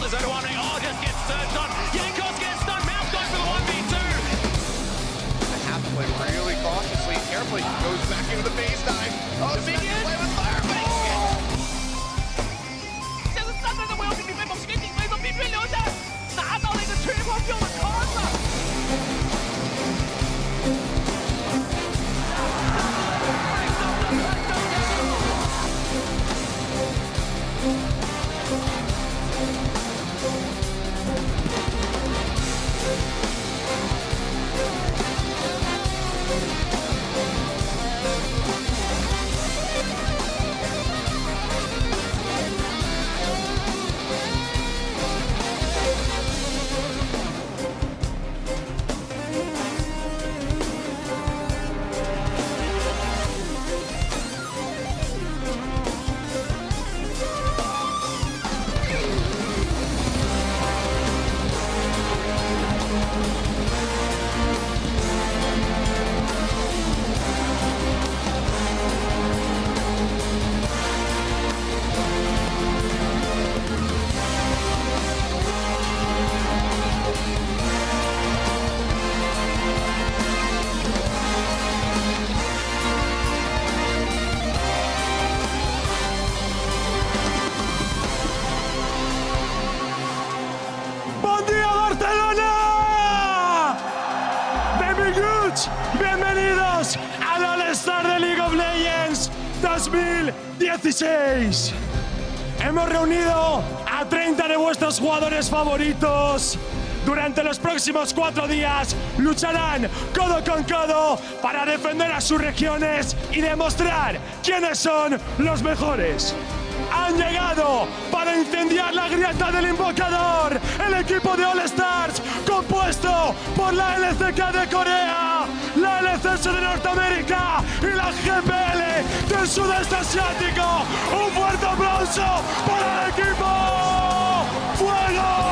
There's only one ring. Oh, just gets surged on. Yankos gets stunned. Mouth going for the 1v2. They have to play really cautiously, carefully. Goes back into the base dive. Oh, the big play with fire. Bienvenidos al All-Star de League of Legends 2016. Hemos reunido a 30 de vuestros jugadores favoritos. Durante los próximos 4 días lucharán codo con codo para defender a sus regiones y demostrar quiénes son los mejores. Han llegado para incendiar la grieta del invocador, el equipo de All-Stars compuesto por la LCK de Corea, la LCS de Norteamérica y la GPL del sudeste asiático. Un fuerte aplauso para el equipo ¡Fuego!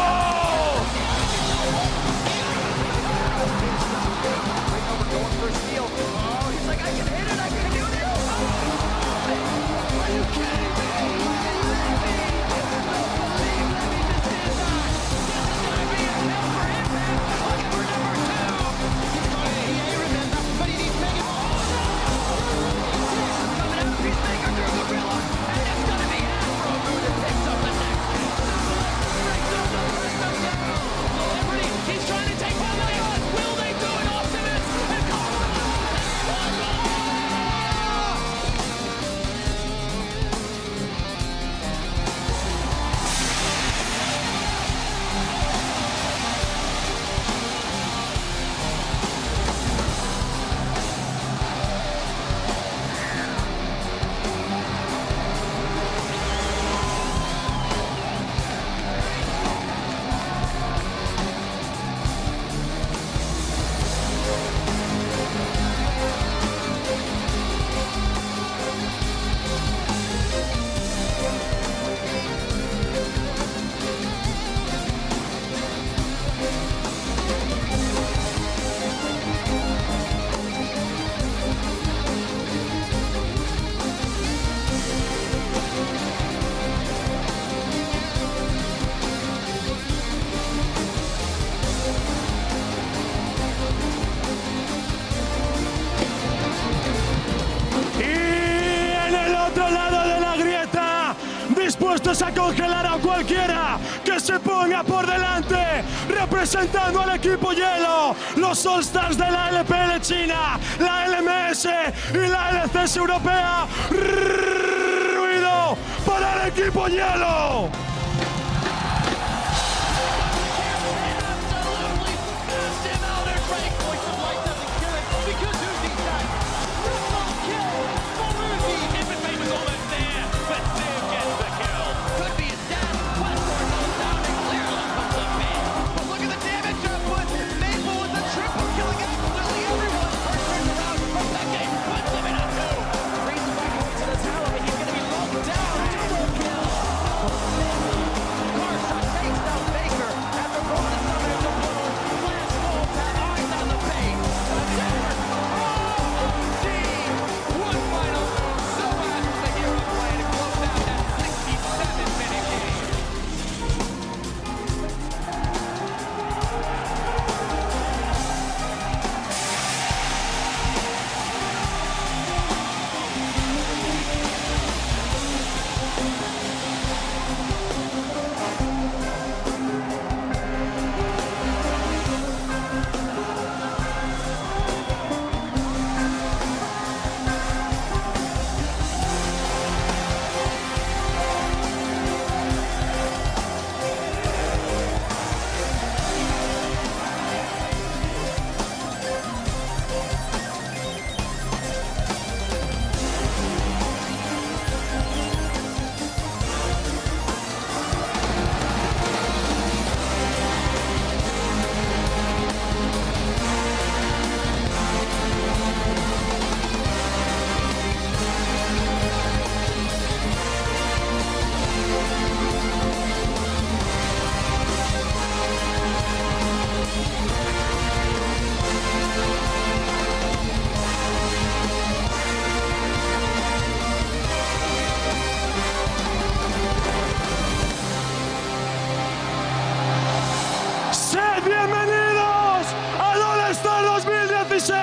Dispuestos a congelar a cualquiera que se ponga por delante, representando al equipo hielo, los All-Stars de la LPL China, la LMS y la LCS europea. ¡Ruido para el equipo hielo! He's gonna be locked down. Double kill.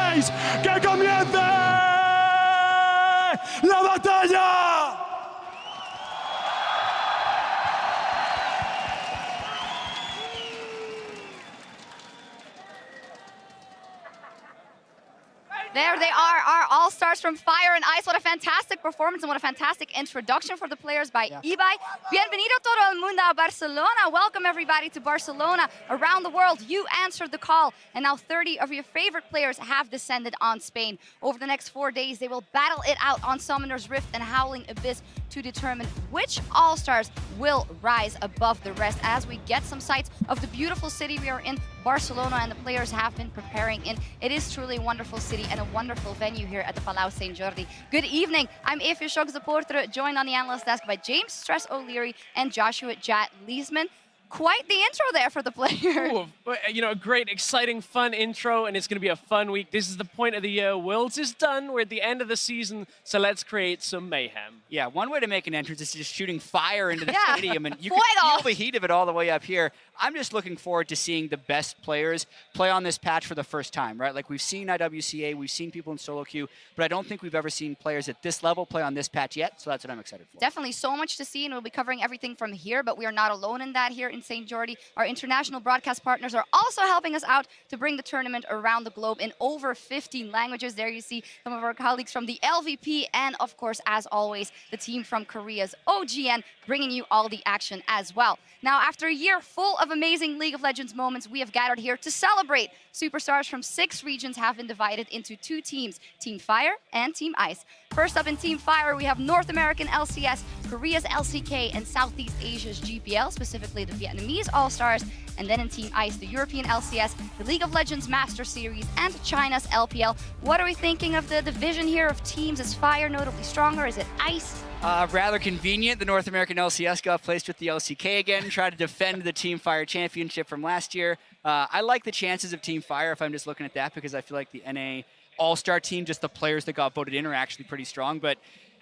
6. ¡Que comience la batalla! There they are, our All-Stars from Fire and Ice. What a fantastic performance and what a fantastic introduction for the players by Ibai. Bienvenido todo el mundo a Barcelona. Welcome everybody to Barcelona. Around the world, you answered the call. And now 30 of your favorite players have descended on Spain. Over the next 4 days, they will battle it out on Summoner's Rift and Howling Abyss to determine which All-Stars will rise above the rest as we get some sights of the beautiful city we are in, Barcelona, and the players have been preparing in. It is truly a wonderful city and a wonderful venue here at the Palau St. Jordi. Good evening. I'm Eefje Schok, joined on the analyst desk by James Stress O'Leary and Joshua Jat Leesman. Quite the intro there for the player. Ooh, you know, a great, exciting, fun intro, and it's going to be a fun week. This is the point of the year. Worlds is done. We're at the end of the season, so let's create some mayhem. Yeah, one way to make an entrance is just shooting fire into the stadium, and you can feel the heat of it all the way up here. I'm just looking forward to seeing the best players play on this patch for the first time, right? Like, we've seen IWCA, we've seen people in solo queue, but I don't think we've ever seen players at this level play on this patch yet, so that's what I'm excited for. Definitely so much to see, and we'll be covering everything from here, but we are not alone in that here in St. Jordi. Our international broadcast partners are also helping us out to bring the tournament around the globe in over 15 languages. There you see some of our colleagues from the LVP, and of course, as always, the team from Korea's OGN, bringing you all the action as well. Now, after a year full of amazing League of Legends moments, we have gathered here to celebrate. Superstars from 6 regions have been divided into 2 teams, Team Fire and Team Ice. First up in Team Fire, we have North American LCS, Korea's LCK, and Southeast Asia's GPL, specifically the Vietnamese All-Stars. And then in Team Ice, the European LCS, the League of Legends Master Series, and China's LPL. What are we thinking of the division here of teams? Is Fire notably stronger? Is it Ice? Rather convenient. The North American LCS got placed with the LCK again, tried to defend the Team Fire championship from last year. I like the chances of Team Fire if I'm just looking at that, because I feel like the NA All-Star team, just the players that got voted in, are actually pretty strong. But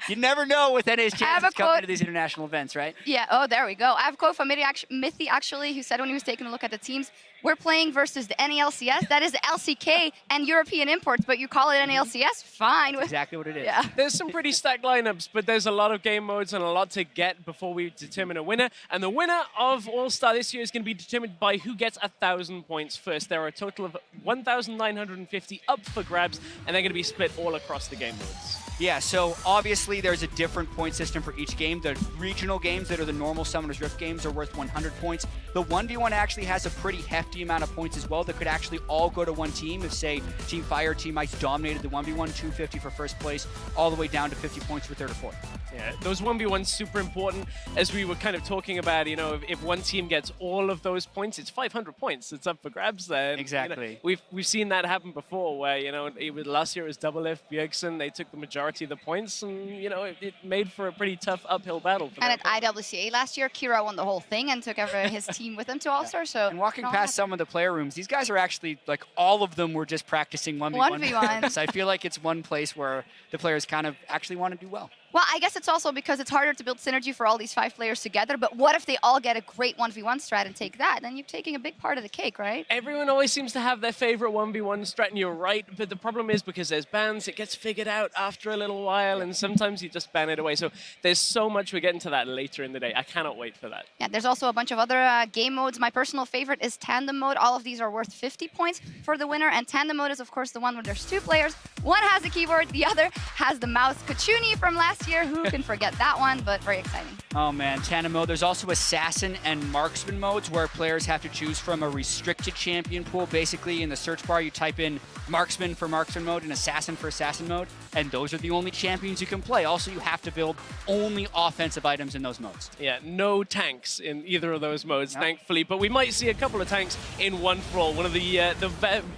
you never know with NA's chances coming to these international events, right? Yeah, oh, there we go. I have a quote from Mithy, actually, who said when he was taking a look at the teams, we're playing versus the NALCS, that is the LCK and European imports, but you call it NALCS? Fine. That's exactly what it is. Yeah. There's some pretty stacked lineups, but there's a lot of game modes and a lot to get before we determine a winner. And the winner of All-Star this year is going to be determined by who gets 1,000 points first. There are a total of 1,950 up for grabs, and they're going to be split all across the game modes. Yeah, so obviously there's a different point system for each game. The regional games that are the normal Summoner's Rift games are worth 100 points. The 1v1 actually has a pretty hefty amount of points as well that could actually all go to one team if, say, Team Fire or Team Ice dominated the 1v1, 250 for first place, all the way down to 50 points for third or fourth. Yeah, those 1v1s super important. As we were kind of talking about, you know, if one team gets all of those points, it's 500 points. It's up for grabs then. Exactly. You know, we've seen that happen before where, you know, last year it was Double F, Bjergsen, they took the majority of the points, and, you know, it made for a pretty tough uphill battle. For and at IWCA last year, Kira won the whole thing and took his team with him to All-Star. So and walking past some of the player rooms, these guys are actually, like, all of them were just practicing 1v1. So I feel like it's one place where the players kind of actually want to do well. Well, I guess it's also because it's harder to build synergy for all these 5 players together, but what if they all get a great 1v1 strat and take that? Then you're taking a big part of the cake, right? Everyone always seems to have their favorite 1v1 strat, and you're right, but the problem is because there's bans, it gets figured out after a little while, and sometimes you just ban it away. So there's so much, we're getting to that later in the day. I cannot wait for that. Yeah, there's also a bunch of other game modes. My personal favorite is Tandem mode. All of these are worth 50 points for the winner, and Tandem mode is, of course, the one where there's 2 players. One has a keyboard, the other has the mouse. Kachuni from last year, who can forget that one, but very exciting. Oh man, Tandem mode. There's also Assassin and Marksman modes where players have to choose from a restricted champion pool. Basically, in the search bar, you type in Marksman for Marksman mode and Assassin for Assassin mode, and those are the only champions you can play. Also, you have to build only offensive items in those modes. Yeah, no tanks in either of those modes, thankfully, but we might see a couple of tanks in one for all. One of the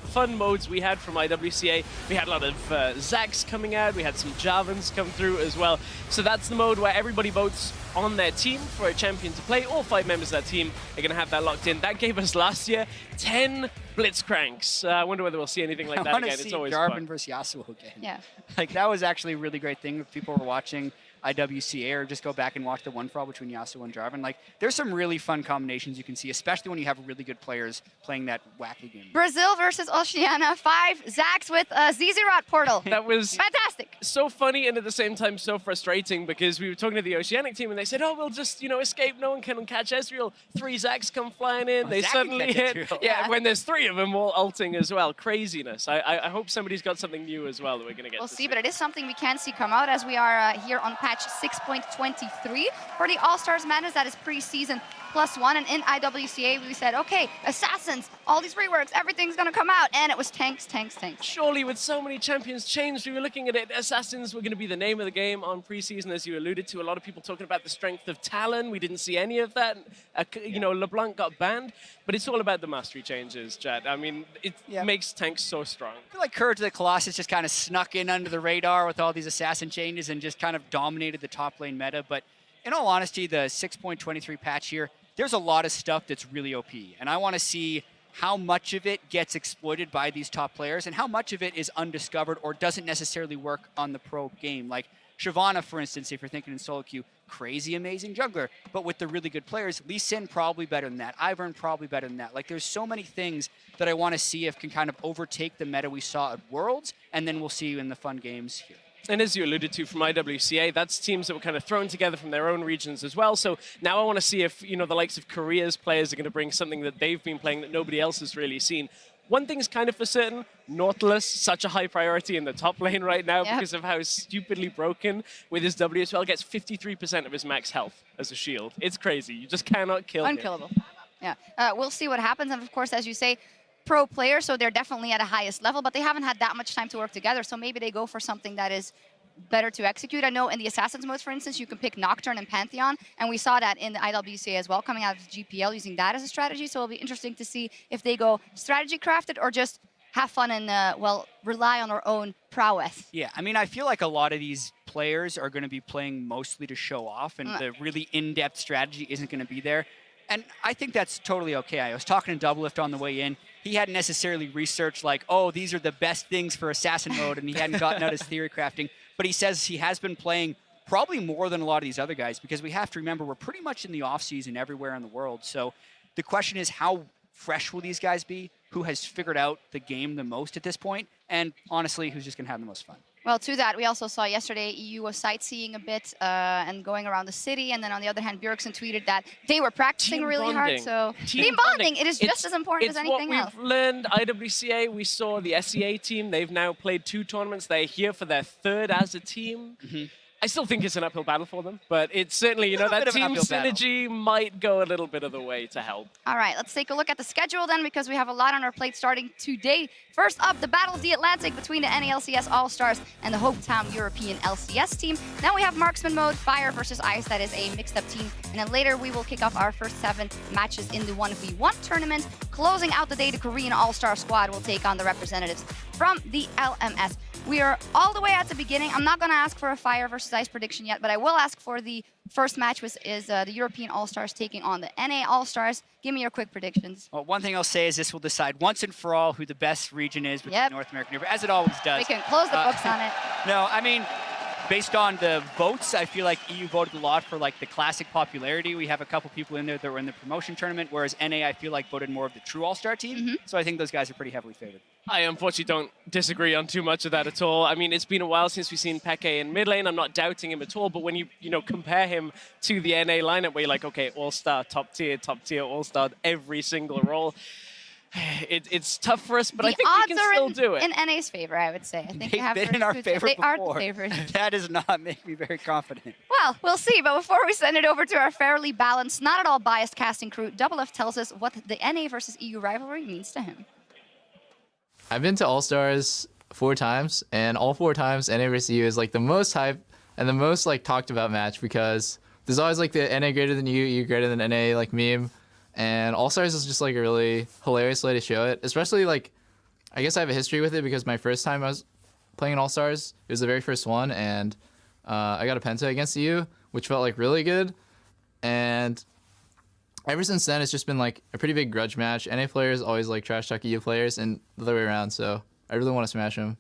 fun modes we had from IWCA, we had a lot of Zags coming out, we had some Javans come through as well. So that's the mode where everybody votes on their team for a champion to play. All 5 members of that team are going to have that locked in. That gave us last year 10 Blitzcranks. I wonder whether we'll see anything like that again. It's always Jarvan fun. versus Yasuo again. Yeah. Like, that was actually a really great thing if people were watching. IWCA, or just go back and watch the 1-for-all between Yasuo and Jarvan. Like, there's some really fun combinations you can see, especially when you have really good players playing that wacky game. Brazil versus Oceania, 5 Zax with a ZZ-Rot portal. That was fantastic. so funny and at the same time so frustrating, because we were talking to the Oceanic team and they said, oh, we'll just, escape. No one can catch Ezreal. 3 Zax come flying in. They Zac suddenly can catch hit. Ezreal. Yeah, when there's 3 of them all ulting as well. Craziness. I hope somebody's got something new as well that we're going to get We'll to see, but it is something we can see come out as we are here on patch 6.23 for the All-Stars Madness. That is preseason +1, and in IWCA we said, okay, Assassins, all these reworks, everything's gonna come out, and it was tanks. Surely with so many champions changed, we were looking at it, Assassins were going to be the name of the game on preseason, as you alluded to. A lot of people talking about the strength of Talon. We didn't see any of that. LeBlanc got banned, but it's all about the mastery changes, Jad. I mean, it makes tanks so strong. I feel like Courage of the Colossus just kind of snuck in under the radar with all these assassin changes and just kind of dominated the top lane meta. But in all honesty, the 6.23 patch here, there's a lot of stuff that's really OP. And I want to see how much of it gets exploited by these top players and how much of it is undiscovered or doesn't necessarily work on the pro game. Like Shyvana, for instance, if you're thinking in solo queue, crazy amazing jungler. But with the really good players, Lee Sin probably better than that. Ivern probably better than that. Like, there's so many things that I want to see if can kind of overtake the meta we saw at Worlds, and then we'll see in the fun games here. And as you alluded to from IWCA, that's teams that were kind of thrown together from their own regions as well. So now I want to see if, the likes of Korea's players are going to bring something that they've been playing that nobody else has really seen. One thing's kind of for certain, Nautilus, such a high priority in the top lane right now because of how stupidly broken with his W as well. Gets 53% of his max health as a shield. It's crazy. You just cannot kill him. Unkillable. Yeah. We'll see what happens. And of course, as you say, pro players, so they're definitely at a highest level, but they haven't had that much time to work together. So maybe they go for something that is better to execute. I know in the Assassins modes, for instance, you can pick Nocturne and Pantheon, and we saw that in the IWCA as well, coming out of the GPL, using that as a strategy. So it'll be interesting to see if they go strategy crafted or just have fun and, rely on our own prowess. Yeah, I mean, I feel like a lot of these players are going to be playing mostly to show off, and the really in-depth strategy isn't going to be there. And I think that's totally okay. I was talking to Doublelift on the way in. He hadn't necessarily researched like, oh, these are the best things for Assassin mode, and he hadn't gotten out his theory crafting. But he says he has been playing probably more than a lot of these other guys, because we have to remember we're pretty much in the off-season everywhere in the world. So the question is, how fresh will these guys be? Who has figured out the game the most at this point? And honestly, who's just going to have the most fun? Well, to that, we also saw yesterday EU was sightseeing a bit and going around the city. And then on the other hand, Bjergsen tweeted that they were practicing really hard. So team bonding, it is just as important as anything else. It's what we've learned. IWCA, we saw the SEA team. They've now played 2 tournaments. They're here for their 3rd as a team. I still think it's an uphill battle for them, but it's certainly, that team synergy might go a little bit of the way to help. All right, let's take a look at the schedule then, because we have a lot on our plate starting today. First up, the Battle of the Atlantic between the NALCS All-Stars and the Hopetown European LCS team. Then we have Marksman mode, Fire versus Ice, that is a mixed-up team. And then later we will kick off our first 7 matches in the 1v1 tournament. Closing out the day, the Korean All-Star squad will take on the representatives from the LMS. We are all the way at the beginning. I'm not going to ask for a Fire versus Ice prediction yet, but I will ask for the first match, which is the European All-Stars taking on the NA All-Stars. Give me your quick predictions. Well, one thing I'll say is this will decide once and for all who the best region is with North American River, as it always does. We can close the books on it. No, I mean, based on the votes, I feel like EU voted a lot for like the classic popularity. We have a couple people in there that were in the promotion tournament, whereas NA, I feel like, voted more of the true All-Star team. So I think those guys are pretty heavily favored. I unfortunately don't disagree on too much of that at all. I mean, it's been a while since we've seen Peke in mid lane. I'm not doubting him at all, but when you compare him to the NA lineup, where you're like, okay, All-Star, top tier, All-Star, every single role. It's tough for us, but I think we can still do it. In NA's favor, I would say. I think They've been in our favor They before. are the favorite. That does not make me very confident. Well, we'll see. But before we send it over to our fairly balanced, not at all biased casting crew, Doublelift tells us what the NA versus EU rivalry means to him. I've been to All-Stars 4 times, and all 4 times NA versus EU is like the most hype and the most like talked about match, because there's always like the NA greater than EU greater than NA like meme. And All-Stars is just like a really hilarious way to show it. Especially like, I guess I have a history with it because my first time I was playing in All-Stars, it was the very first one, and I got a penta against EU, which felt like really good. And ever since then, it's just been like a pretty big grudge match. NA players always like trash talk EU players and the other way around, so I really want to smash them.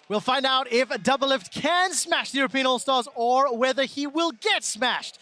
We'll find out if Doublelift can smash the European All-Stars or whether he will get smashed.